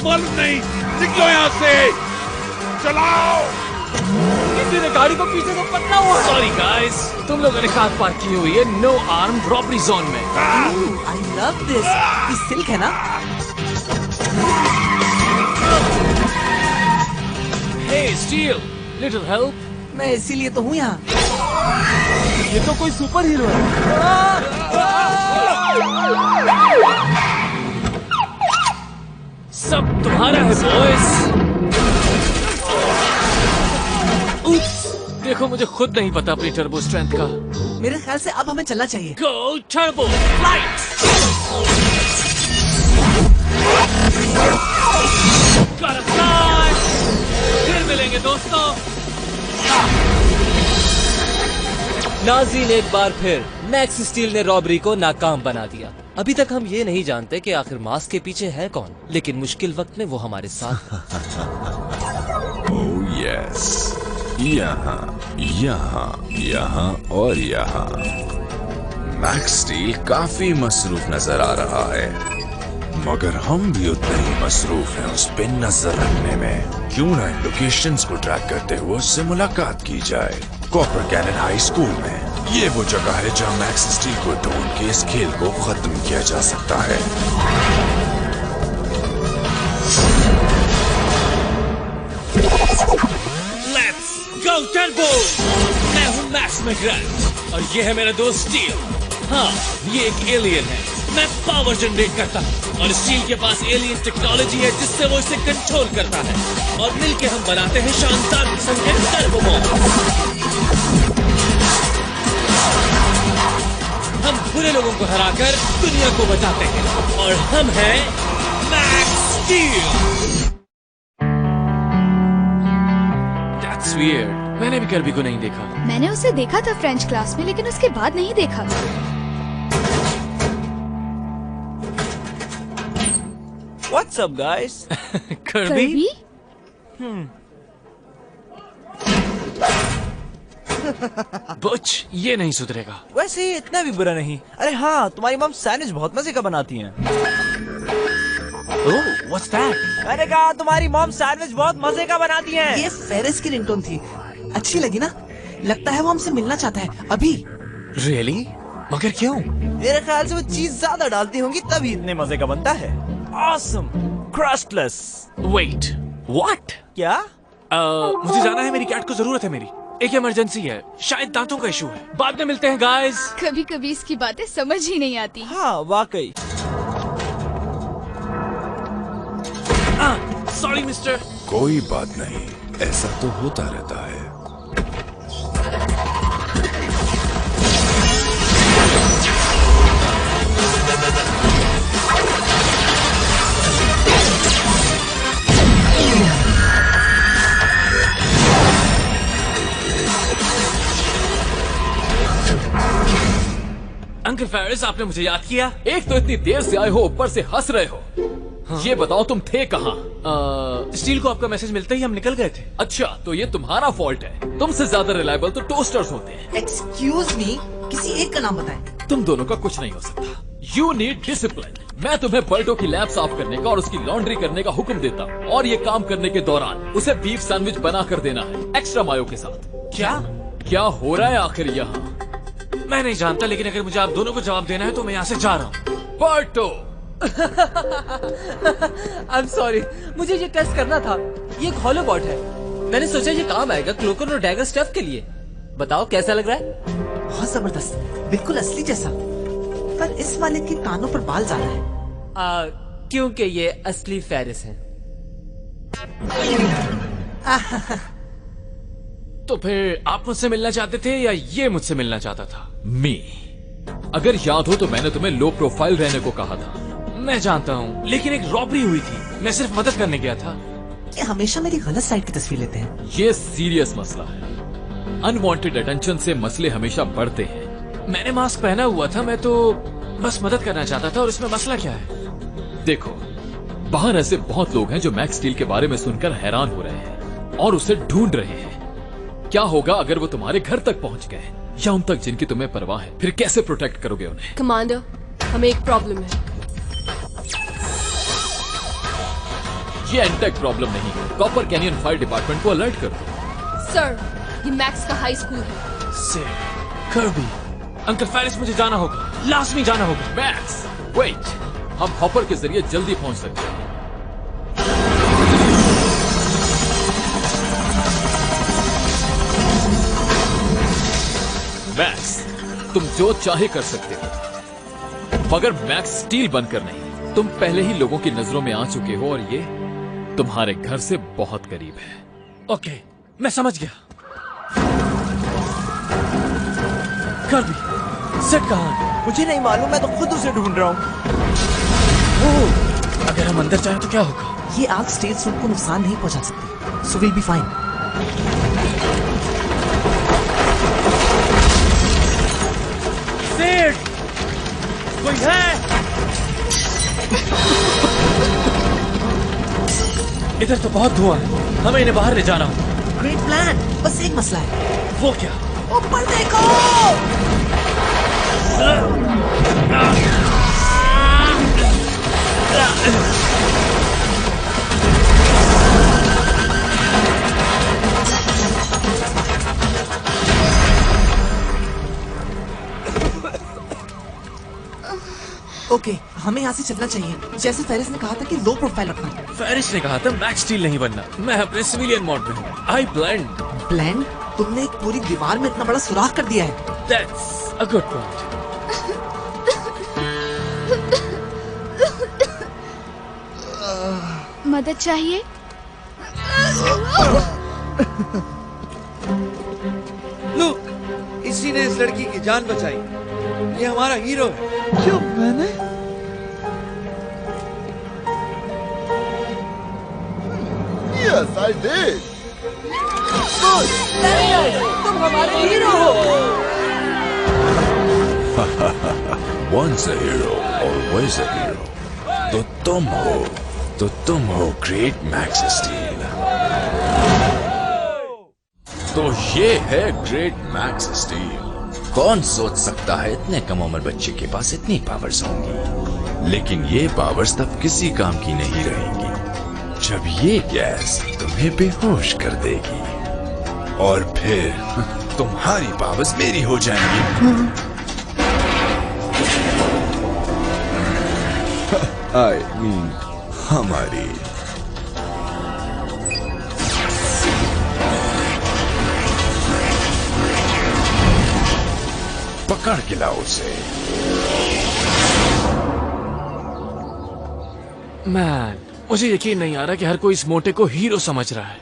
मालूम नहीं। निकलो यहाँ से, चलाओ। किसी ने गाड़ी को पीछे से पकड़ा हुआ है। सॉरी गाइस, तुम लोगों ने कार पार्क की हुई है नो आर्म्ड रॉबरी जोन में। I love this. ये सिल्क है ना? हे स्टील, लिटिल हेल्प। मैं इसीलिए तो हूँ यहाँ। ये तो कोई सुपर हीरो है। सब तुम्हारा है बॉयज। देखो मुझे खुद नहीं पता अपनी टर्बो स्ट्रेंथ का। मेरे ख्याल से अब हमें चलना चाहिए। गो टर्बो फ्लाइट। फिर मिलेंगे दोस्तों। नाज़ीन एक बार फिर मैक्स स्टील ने रॉबरी को नाकाम बना दिया। अभी तक हम ये नहीं जानते कि आखिर मास्क के पीछे है कौन, लेकिन मुश्किल वक्त में वो हमारे साथ। ओह यस, यहाँ, यहाँ, यहाँ और यहाँ। मैक्स स्टील काफी मसरूफ नजर आ रहा है, मगर हम भी उतने ही मसरूफ हैं उस पे नजर रखने में। क्यों ना इन लोकेशंस को ट्रैक करते हुए उससे मुलाकात की जाए। कॉपर कैनन हाई स्कूल में ये वो जगह है जहाँ मैक्स स्टील को ढूंढ के इस खेल को खत्म किया जा सकता है। Let's go turbo. मैं हूँ मैक्स मैकग्राथ और ये है मेरा दोस्त स्टील। हाँ, ये एक एलियन है। मैं पावर जनरेट करता हूँ और स्टील के पास एलियन टेक्नोलॉजी है जिससे वो इसे कंट्रोल करता है, और मिलके हम बनाते हैं शानदार किस्म के टर्बो बॉम्ब। हम बुरे लोगों को हराकर दुनिया को बचाते हैं, और हम हैं मैक्स स्टील। That's weird. मैंने भी कर्बी को नहीं देखा। मैंने उसे देखा था फ्रेंच क्लास में, लेकिन उसके बाद नहीं देखा। What's up, guys? Kirby? Buch, ये नहीं सुधरेगा। वैसे ये इतना भी बुरा नहीं। अरे हाँ, तुम्हारी मॉम सैंडविच बहुत मजे का बनाती हैं। Oh, what's that? मैंने कहा तुम्हारी मॉम सैंडविच बहुत मजे का बनाती हैं। ये फेरिस की रिंगटोन थी। अच्छी लगी ना? लगता है वो हमसे मिलना चाहता है अभी। Really? मगर क्यों? मेरे ख्याल से वो चीज ज्यादा डालती होंगी तभी इतने मजे का बनता है। Awesome, crustless। Wait, what? क्या? मुझे जाना है, मेरी कैट को जरूरत है मेरी। एक इमरजेंसी है, शायद दांतों का इशू है। बाद में मिलते हैं गाइस। कभी कभी इसकी बातें समझ ही नहीं आती। हाँ वाकई। Sorry mister. कोई बात नहीं, ऐसा तो होता रहता है। अंकल फेरिस, आपने मुझे याद किया। एक तो इतनी देर से आए हो, ऊपर से हंस रहे हो। हाँ? ये बताओ तुम थे कहाँ? स्टील को आपका मैसेज मिलते ही हम निकल गए थे। अच्छा, तो ये तुम्हारा फॉल्ट है। तुमसे ज्यादा रिलायबल तो टोस्टर्स होते हैं। एक्सक्यूज मी, किसी एक का नाम बताएं। तुम दोनों का कुछ नहीं हो सकता। You need discipline. मैं तुम्हें बर्टो की लैब साफ करने का और उसकी लॉन्ड्री करने का हुक्म देता हूँ, और ये काम करने के दौरान उसे बीफ सैंडविच बना कर देना है, एक्स्ट्रा मायो के साथ। क्या हो रहा है आखिर यहाँ? मैं नहीं जानता, लेकिन अगर मुझे आप दोनों को जवाब देना है तो मैं यहाँ से जा रहा हूँ। बर्टो! I'm sorry, मुझे ये टेस्ट करना था। ये एक हॉलो बॉट है। मैंने सोचा ये काम आएगा क्लोकन और डैगर स्टफ के लिए। बताओ कैसा लग रहा है? बहुत जबरदस्त, बिल्कुल असली जैसा। पर इस वाले के कानों पर बाल ज्यादा है। क्योंकि ये असली फेरिस है। तो फिर आप मुझसे मिलना चाहते थे या ये मुझसे मिलना चाहता था? मी, अगर याद हो तो मैंने तुम्हें लो प्रोफाइल रहने को कहा था। मैं जानता हूँ, लेकिन एक रॉबरी हुई थी, मैं सिर्फ मदद करने गया था। ये हमेशा मेरी गलत साइड की तस्वीर लेते हैं। ये सीरियस मसला है। अनवांटेड अटेंशन से मसले हमेशा बढ़ते हैं। मैंने मास्क पहना हुआ था, मैं तो बस मदद करना चाहता था, और इसमें मसला क्या है? देखो, बाहर ऐसे बहुत लोग हैं जो मैक्स स्टील के बारे में सुनकर हैरान हो रहे हैं और उसे ढूंढ रहे हैं। क्या होगा अगर वो तुम्हारे घर तक पहुंच गए, या उन तक जिनकी तुम्हें परवाह है? फिर कैसे प्रोटेक्ट करोगे उन्हें? कमांडर, हमें एक प्रॉब्लम है। ये एंटेक प्रॉब्लम नहीं है। कॉपर कैनियन फायर डिपार्टमेंट को अलर्ट कर दो। सर, ये मैक्स का हाई स्कूल है। सिड, कर्बी, अंकल फेरिस, मुझे जाना होगा, लाजमी जाना होगा। मैक्स, वेट, हम हॉपर के जरिए जल्दी पहुंच सकते हैं। मैक्स, तुम जो चाहे कर सकते हो, मगर मैक्स स्टील बनकर नहीं। तुम पहले ही लोगों की नजरों में आ चुके हो और ये तुम्हारे घर से बहुत करीब है। ओके, मैं समझ गया। कर्बी, सिड कहाँ है? मुझे नहीं मालूम, मैं तो खुद उसे ढूंढ रहा हूँ। ओह, अगर हम अंदर जाएं तो क्या होगा? ये आग स्टेट सूट को नुकसान नहीं पहुंचा सकती, so will be fine. Sid, कोई है? इधर तो बहुत धुआं है, हमें इन्हें बाहर ले जाना होगा। ग्रेट प्लान, बस एक मसला है। वो क्या? ऊपर देखो। ओके, हमें यहाँ से चलना चाहिए। जैसे फेरिस ने कहा था कि लो प्रोफाइल रखना। फेरिस ने कहा था मैक्स स्टील नहीं बनना। मैं अपने सिविलियन मोड में हूँ। आई ब्लेंड। ब्लेंड? तुमने एक पूरी दीवार में इतना बड़ा सुराख कर दिया है। That's a good point. मदद चाहिए? लुक, इसी ने इस लड़की की जान बचाई। ये हमारा हीरो है। क्यों मैंने? Yes, I did. तुम हमारे हीरो हो। Once a hero, always a hero. तो तुम हो ग्रेट मैक्स स्टील। तो ये है ग्रेट मैक्स स्टील। कौन सोच सकता है इतने कम उम्र बच्चे के पास इतनी पावर्स होंगी। लेकिन ये पावर्स तब किसी काम की नहीं रहेंगी जब ये गैस तुम्हें बेहोश कर देगी और फिर तुम्हारी पावर्स मेरी हो जाएंगी। I mean, हमारी। पकड़ के लाओ उसे। मैन, मुझे यकीन नहीं आ रहा कि हर कोई इस मोटे को हीरो समझ रहा है।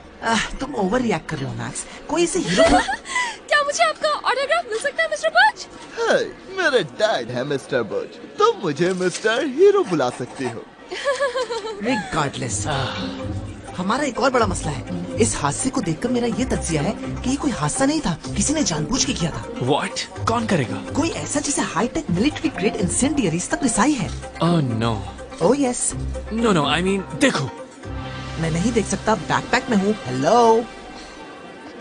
तुम ओवर रिएक्ट कर रहे हो मैक्स। कोई इसे हीरो क्या मुझे आपका ऑटोग्राफ मिल सकता है मिस्टर बर्च? हाय, मेरे डैड है मिस्टर बर्च। तुम मुझे मिस्टर हीरो बुला सकती हो। रिगार्डलेस, हमारा एक और बड़ा मसला है। इस हादसे को देखकर मेरा ये तज्जिया है कि ये कोई हादसा नहीं था, किसी ने जानबूझ के किया था। What? कौन करेगा? कोई ऐसा जिसे हाईटेक मिलिट्री ग्रेड इंसेंडियरीज तक रिसाई है। Oh no. Oh yes. No, I mean, देखो। मैं नहीं देख सकता, बैकपैक में हूँ। हेलो।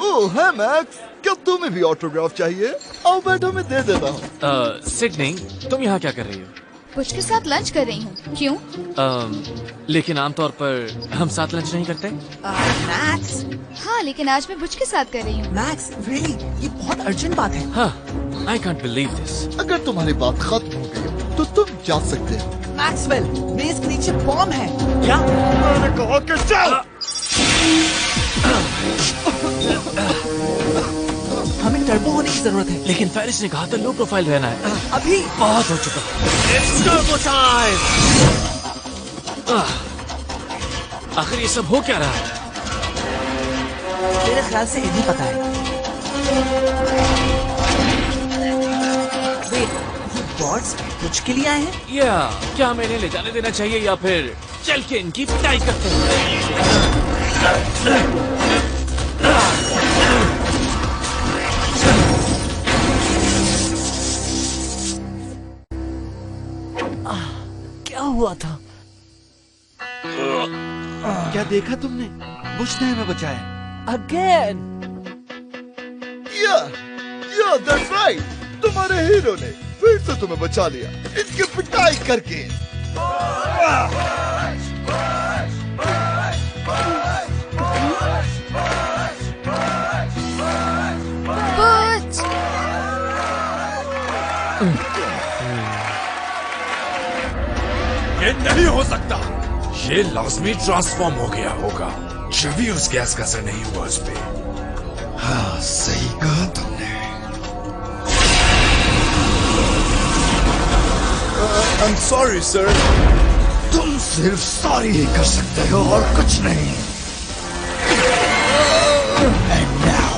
ओह है मैक्स, क्या तुम्हें भी ऑटोग्राफ चाहिए? आओ बैठो, मैं दे देता हूँ। सिडनी, तुम यहाँ क्या कर रही हो? बुच के साथ लंच कर रही हूँ। क्यों? लेकिन आमतौर पर हम साथ लंच नहीं करते। मैक्स। हाँ, लेकिन आज मैं बुच के साथ कर रही हूँ। मैक्स, रियली, ये बहुत अर्जेंट बात है। हाँ, I can't believe this. अगर तुम्हारी बात खत्म हो गई तो तुम जा सकते हो। मैक्सवेल, मेज के नीचे बॉम्ब है। क्या? मैंने कहा कि चल। हमें टर्बो होने की जरूरत है। लेकिन फेरिस ने कहा था लो प्रोफाइल रहना है। अभी बहुत हो चुका। It's turbo time! आखिर ये सब हो क्या रहा है? मेरे ख्याल से इन्हें पता है। वेट, ये बॉट्स कुछ के लिए आए हैं? या क्या हमें इन्हें ले जाने देना चाहिए या फिर चल के इनकी पिटाई करते हैं? क्या हुआ था? क्या देखा तुमने? बुश ने हमें बचाया। अगेन। या दैट्स राइट। तुम्हारे हीरो ने फिर से तुम्हें बचा लिया, इसकी पिटाई करके। ये नहीं हो सकता। ये लाजमी ट्रांसफॉर्म हो गया होगा, जब उस गैस का असर नहीं हुआ उस पे। हाँ, सही कहा तुमने। I'm sorry, sir. तुम सिर्फ सॉरी ही कर सकते हो और कुछ नहीं। And now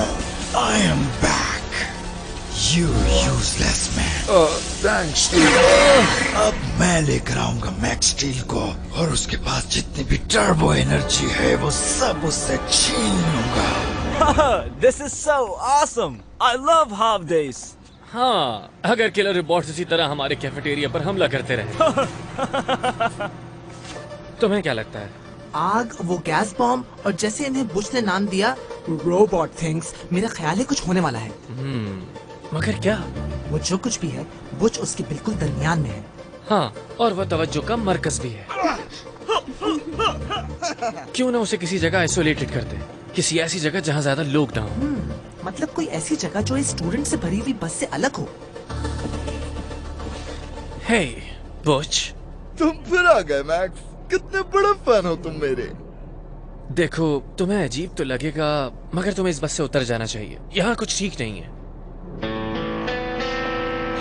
I am back. You useless man. Thanks, अब मैं लेकर आऊंगा मैक्स स्टील को और उसके पास जितनी भी टर्बो एनर्जी है वो सब उससे छीन लूंगा। This is so awesome. I love half days. हाँ, अगर किलर रोबोट्स इसी तरह हमारे कैफेटेरिया पर हमला करते रहे। तुम्हें क्या लगता है? आग, वो गैस बॉम्ब और जैसे इन्हें बुश ने नाम दिया रोबोट थिंग्स, मेरा ख्याल है कुछ होने वाला है। मगर क्या? वो जो कुछ भी है, बुश उसके बिल्कुल दरमियान में है। हाँ, और वो तवज्जो का मरकज भी है। क्यों ना उसे किसी जगह आइसोलेटेड करते, किसी ऐसी जगह जहाँ ज्यादा लोग ना हो। मतलब कोई ऐसी जगह जो इस स्टूडेंट से भरी हुई बस से अलग हो। हे, बुच। तुम फिर आ गए मैक्स, कितने बड़े फैन हो तुम मेरे। देखो, तुम्हें अजीब तो लगेगा, मगर तुम्हें इस बस से उतर जाना चाहिए। यहाँ कुछ ठीक नहीं है।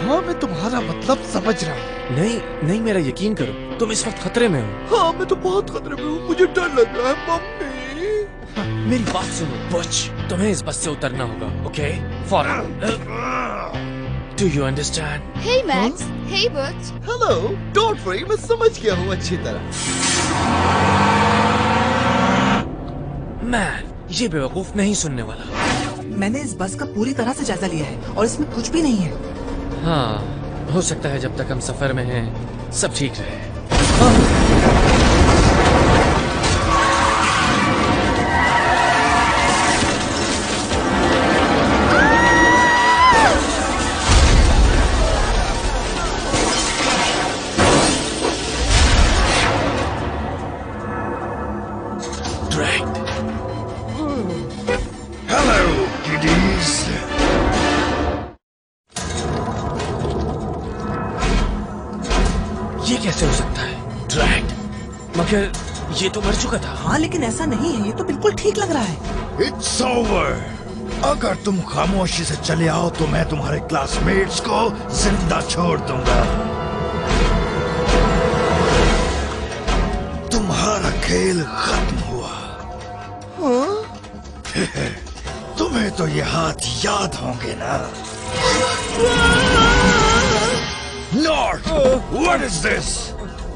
हाँ, मैं तुम्हारा मतलब समझ रहा हूँ। नहीं, मेरा यकीन करो, तुम इस वक्त खतरे में हो। हाँ, मैं तो बहुत खतरे में हूँ, मुझे डर लग रहा है मम्मी। मेरी बात सुनो बुच, तुम्हें इस बस से उतरना होगा, ओके? फौरन। Do you understand? Hey Max, hey Butch. Hello, don't worry, मैं समझ गया हूँ अच्छी तरह। मैन, ये बेवकूफ नहीं सुनने वाला। मैंने इस बस का पूरी तरह से जायजा लिया है और इसमें कुछ भी नहीं है। हाँ, हो सकता है जब तक हम सफर में हैं सब ठीक रहे। Hello, kiddies. ये कैसे हो सकता है? ड्रैग्ड? मगर ये तो मर चुका था। हाँ, लेकिन ऐसा नहीं है, ये तो बिल्कुल ठीक लग रहा है। It's over. अगर तुम खामोशी से चले आओ तो मैं तुम्हारे क्लासमेट्स को जिंदा छोड़ दूंगा। तुम्हारा खेल खत्म हुआ। तुम्हें तो ये हाथ याद होंगे ना? North, what is this?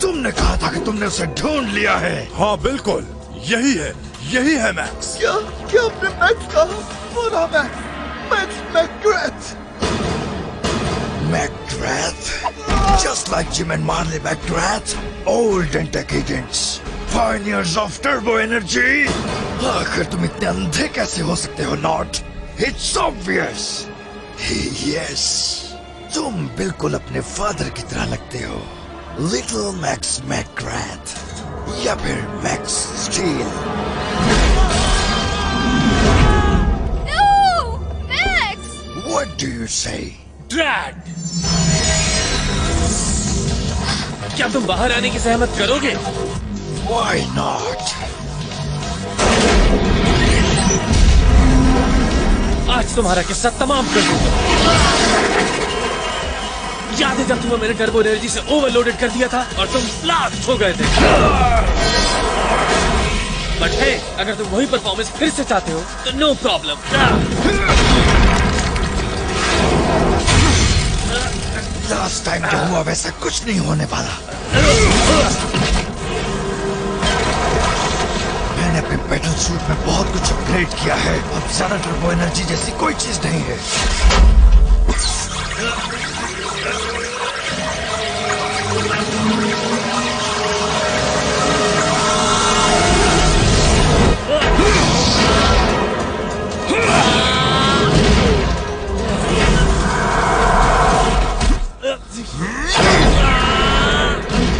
तुमने कहा था कि तुमने उसे ढूंढ लिया है। हाँ बिल्कुल, यही है मैक्स। क्या आपने मैक्स कहा? पूरा max मैकग्रेथ। McGrath? Just like Jim and Marley McGrath, old and tech agents, pioneers of turbo energy. आखिर तुम इतने अंधे कैसे हो सकते हो नॉट? It's obvious. Yes, तुम बिल्कुल अपने फादर की तरह लगते हो, Little Max McGrath या फिर Max Steel. No, Max! What do you say? Drag! क्या तुम बाहर आने की सहमत करोगे? Why not? आज तुम्हारा किस्सा तमाम कर दूंगा। याद है जब तुम्हें मैंने टर्बो एनर्जी से ओवरलोडेड कर दिया था और तुम ब्लास्ट हो गए थे। बट है, अगर तुम वही परफॉर्मेंस फिर से चाहते हो तो नो प्रॉब्लम। लास्ट टाइम जो हुआ वैसा कुछ नहीं होने वाला। मैंने अपने बैटल सूट में बहुत कुछ अपग्रेड किया है। अब ज्यादा टर्बो एनर्जी जैसी कोई चीज नहीं है।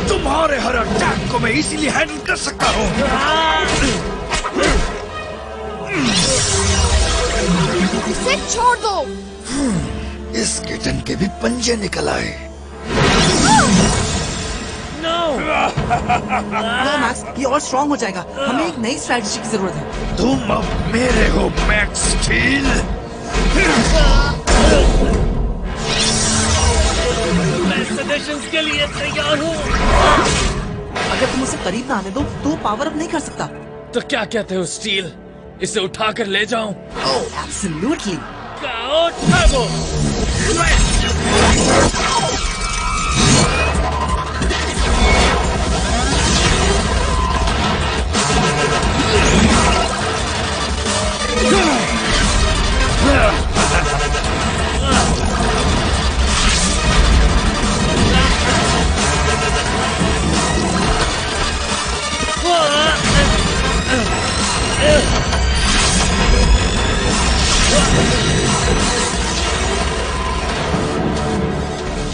तुम्हारे हर अटैक को मैं इजीली हैंडल कर सकता हूँ। इसे छोड़ दो। इस किटन के भी पंजे निकल आए। नो मैक्स, ये और स्ट्रॉन्ग हो जाएगा। हमें एक नई स्ट्रैटेजी की जरूरत है। तुम अब मेरे हो मैक्स स्टील। मैं सजेशंस के लिए तैयार हूँ। अगर तुम उसे करीब ना आने दो तो वो पावर अप नहीं कर सकता। तो क्या कहते हो स्टील, इसे उठाकर ले जाऊं? ओह एब्सोल्युटली। काओ टर्बो।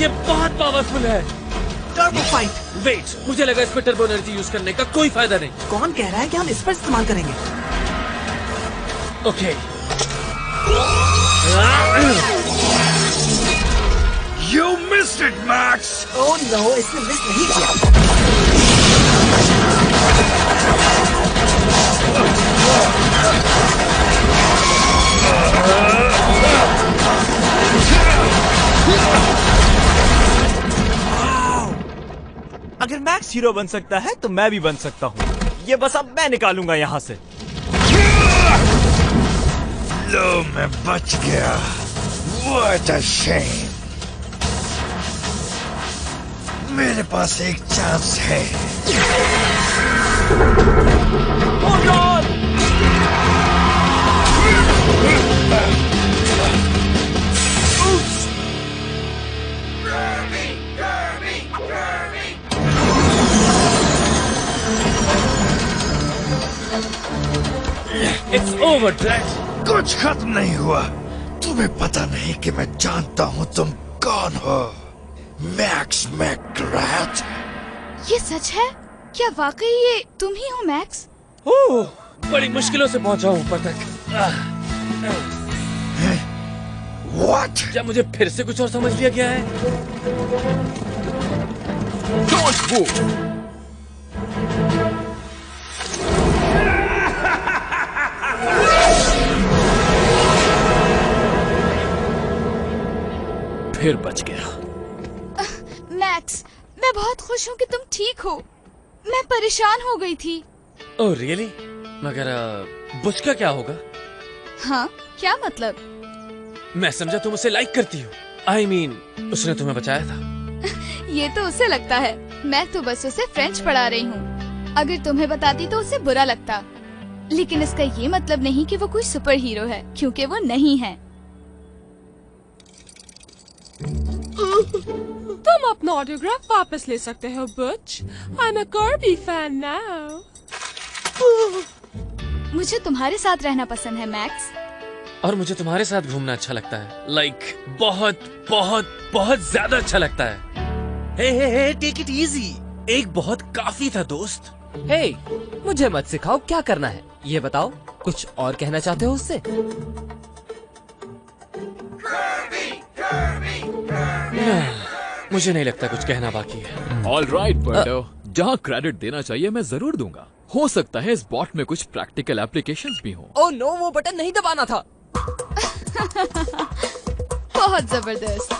ये बहुत पावरफुल है। Turbo fight. वेट, मुझे लगा इस पर टर्बो एनर्जी यूज करने का कोई फायदा नहीं। कौन कह रहा है कि हम इस पर इस्तेमाल करेंगे? Okay. You missed it, Max. Oh no, इसने मिस नहीं किया। अगर मैक्स हीरो बन सकता है तो मैं भी बन सकता हूँ। ये बस अब मैं निकालूंगा यहाँ से। लो, मैं बच गया। What a shame. मेरे पास एक चांस है। It's over, Drax. कुछ खत्म नहीं हुआ। तुम्हें पता नहीं कि मैं जानता हूँ तुम कौन हो। मैक्स मैकग्रैथ। ये सच है? क्या वाकई ये तुम ही हो मैक्स? ओह, बड़ी मुश्किलों से पहुंचा हूँ ऊपर तक। What? क्या मुझे फिर से कुछ और समझ लिया गया है? Don't move. फिर बच गया। मैक्स, मैं बहुत खुश हूँ कि तुम ठीक हो। मैं परेशान हो गई थी। Oh really? मगर बुश का क्या होगा? हाँ, क्या मतलब? मैं समझा तुम उसे लाइक करती हो। I mean, उसने तुम्हें बचाया था। ये तो उसे लगता है। मैं तो बस उसे फ्रेंच पढ़ा रही हूँ। अगर तुम्हें बताती तो उसे बुरा लगता। लेकिन इसका ये मतलब नहीं कि वो कोई सुपर हीरो है, क्योंकि वो नहीं है। तुम अपना ऑटोग्राफ वापस ले सकते हो Buch. I'm a Kirby fan now. मुझे तुम्हारे साथ रहना पसंद है मैक्स। और मुझे तुम्हारे साथ घूमना अच्छा लगता है। लाइक बहुत बहुत बहुत ज्यादा अच्छा लगता है। हे टेक इट इजी। एक बहुत काफी था दोस्त। हे, मुझे मत सिखाओ क्या करना है। ये बताओ, कुछ और कहना चाहते हो उससे? मुझे नहीं लगता कुछ कहना बाकी है। ऑल राइट बर्टो, जहाँ क्रेडिट देना चाहिए मैं जरूर दूंगा। हो सकता है इस बॉट में कुछ प्रैक्टिकल एप्लीकेशंस भी हों। ओह नो, वो बटन नहीं दबाना था। बहुत जबरदस्त।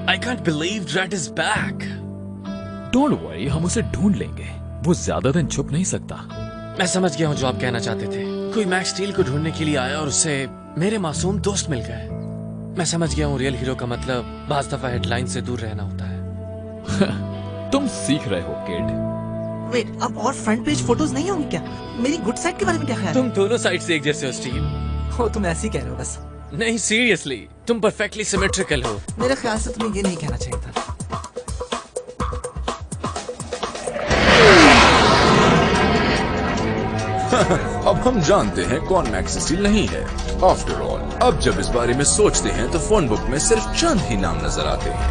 I can't believe Drat is back. Don't worry, हम उसे ढूंढ लेंगे। वो ज्यादा दिन छुप नहीं सकता। मैं समझ गया हूँ जो आप कहना चाहते थे। कोई मैक्स स्टील को ढूंढने के लिए आया और उससे मेरे मासूम दोस्त मिल गए। मैं समझ गया हूँ रियल हीरो का मतलब बाज दफा हेडलाइन से दूर रहना होता है। तुम सीख रहे हो किड। वेट, अब और फ्रंट पेज फोटोज नहीं होंगी क्या? मेरी गुड साइड के बारे में क्या ख्याल है? तुम दोनों साइड से एक जैसे हो स्टीव। हो, तुम ऐसे ही कह रहे हो बस। नहीं सीरियसली, तुम परफेक्टली सिमेट्रिकल हो। मेरे ख्याल से तुम्हें ये नहीं कहना चाहिए था। अब हम जानते हैं कौन मैक्स स्टील नहीं है। आफ्टर ऑल, अब जब इस बारे में सोचते हैं तो फोन बुक में सिर्फ चंद ही नाम नजर आते हैं।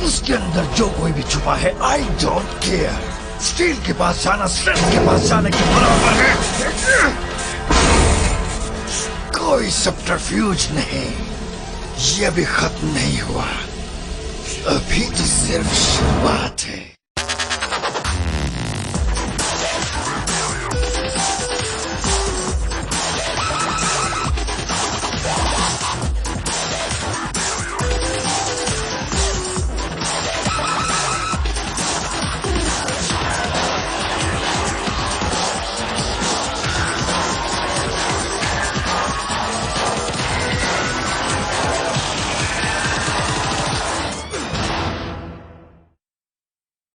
उसके अंदर जो कोई भी छुपा है, आई डोंट केयर। स्टील के पास जाना स्ट्रेंथ के पास जाने के बराबर है। कोई सबटरफ्यूज नहीं, ये अभी खत्म नहीं हुआ, अभी तो सिर्फ शुरुआत है।